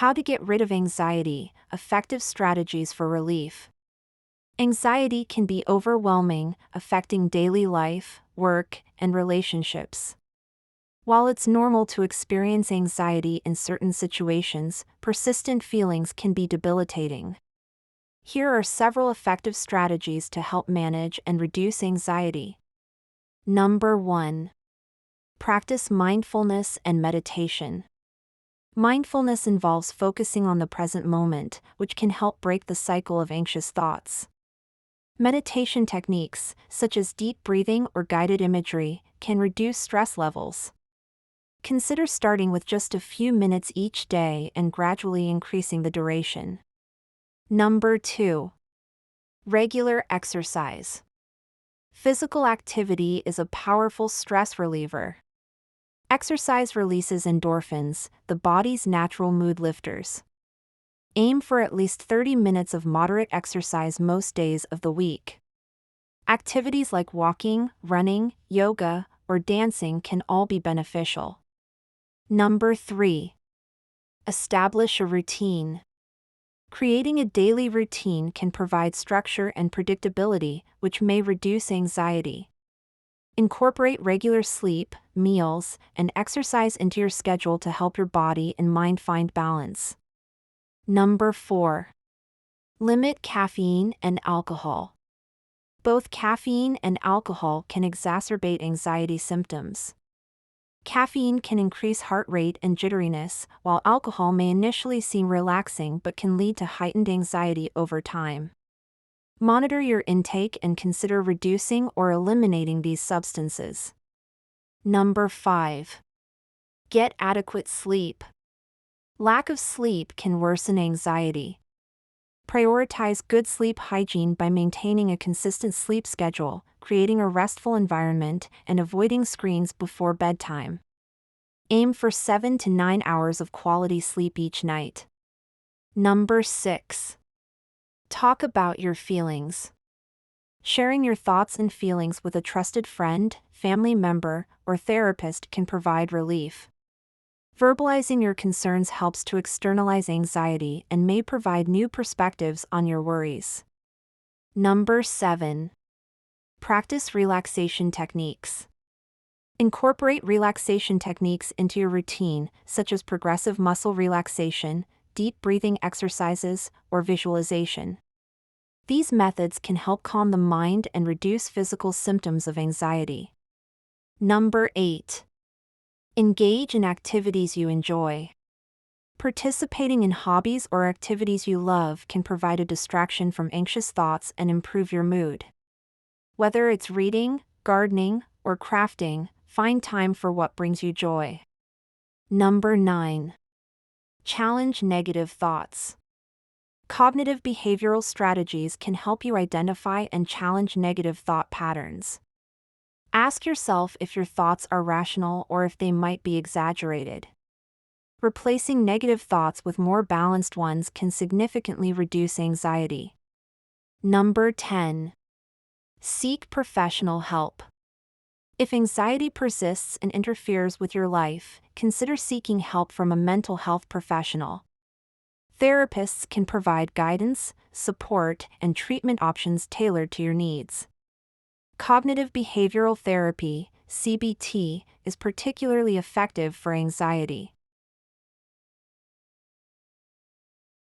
How to get rid of anxiety, effective strategies for relief. Anxiety can be overwhelming, affecting daily life, work, and relationships. While it's normal to experience anxiety in certain situations, persistent feelings can be debilitating. Here are several effective strategies to help manage and reduce anxiety. Number 1. Practice mindfulness and meditation. Mindfulness involves focusing on the present moment, which can help break the cycle of anxious thoughts. Meditation techniques, such as deep breathing or guided imagery, can reduce stress levels. Consider starting with just a few minutes each day and gradually increasing the duration. Number 2. Regular exercise. Physical activity is a powerful stress reliever. Exercise releases endorphins, the body's natural mood lifters. Aim for at least 30 minutes of moderate exercise most days of the week. Activities like walking, running, yoga, or dancing can all be beneficial. Number 3. Establish a routine. Creating a daily routine can provide structure and predictability, which may reduce anxiety. Incorporate regular sleep, meals, and exercise into your schedule to help your body and mind find balance. Number 4. Limit caffeine and alcohol. Both caffeine and alcohol can exacerbate anxiety symptoms. Caffeine can increase heart rate and jitteriness, while alcohol may initially seem relaxing but can lead to heightened anxiety over time. Monitor your intake and consider reducing or eliminating these substances. Number 5. Get adequate sleep. Lack of sleep can worsen anxiety. Prioritize good sleep hygiene by maintaining a consistent sleep schedule, creating a restful environment, and avoiding screens before bedtime. Aim for 7 to 9 hours of quality sleep each night. Number 6. Talk about your feelings. Sharing your thoughts and feelings with a trusted friend, family member, or therapist can provide relief. Verbalizing your concerns helps to externalize anxiety and may provide new perspectives on your worries. Number 7. Practice relaxation techniques. Incorporate relaxation techniques into your routine, such as progressive muscle relaxation, deep breathing exercises, or visualization. These methods can help calm the mind and reduce physical symptoms of anxiety. Number 8. Engage in activities you enjoy. Participating in hobbies or activities you love can provide a distraction from anxious thoughts and improve your mood. Whether it's reading, gardening, or crafting, find time for what brings you joy. Number 9. Challenge negative thoughts. Cognitive behavioral strategies can help you identify and challenge negative thought patterns. Ask yourself if your thoughts are rational or if they might be exaggerated. Replacing negative thoughts with more balanced ones can significantly reduce anxiety. Number 10. Seek professional help. If anxiety persists and interferes with your life, consider seeking help from a mental health professional. Therapists can provide guidance, support, and treatment options tailored to your needs. Cognitive behavioral therapy, CBT, is particularly effective for anxiety.